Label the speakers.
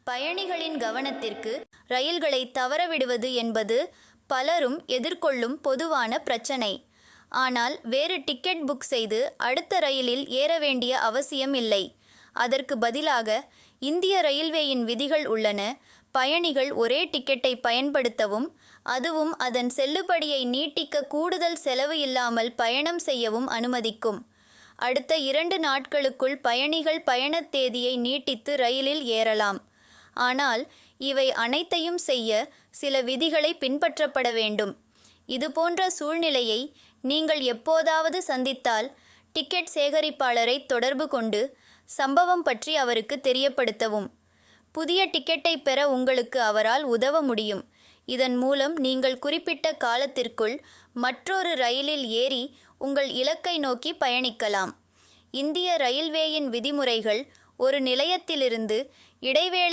Speaker 1: பயணிகளின் கவனத்திற்கு ரயில்களை தவறவிடுவது என்பது பலரும் எதிர்கொள்ளும் பொதுவான பிரச்சனை. ஆனால் வேறு டிக்கெட் புக் செய்து அடுத்த ரயிலில் ஏற வேண்டிய அவசியம் இல்லை. அதற்கு பதிலாக இந்திய ரயில்வேயின் விதிகள் உள்ளன. பயணிகள் ஒரே டிக்கெட்டை பயன்படுத்தவும், அதுவும் அதன் செல்லுபடியை நீட்டிக்க கூடுதல் செலவு இல்லாமல் பயணம் செய்யவும் அனுமதிக்கும். அடுத்த 2 நாட்களுக்குள் பயணிகள் பயணத் தேதியை நீட்டித்து ரயிலில் ஏறலாம். ஆனால் இவை அனைத்தையும் செய்ய சில விதிகளை பின்பற்றப்பட வேண்டும். இதுபோன்ற சூழ்நிலையை நீங்கள் எப்போதாவது சந்தித்தால் டிக்கெட் சேகரிப்பாளரை தொடர்பு கொண்டு சம்பவம் பற்றி அவருக்கு தெரியப்படுத்தவும். புதிய டிக்கெட்டை பெற உங்களுக்கு அவரால் உதவ முடியும். இதன் மூலம் நீங்கள் குறிப்பிட்ட காலத்திற்குள் மற்றொரு ரயிலில் ஏறி உங்கள் இலக்கை நோக்கி பயணிக்கலாம். இந்திய ரயில்வேயின் விதிமுறைகள் ஒரு நிலையத்திலிருந்து இடைவேளை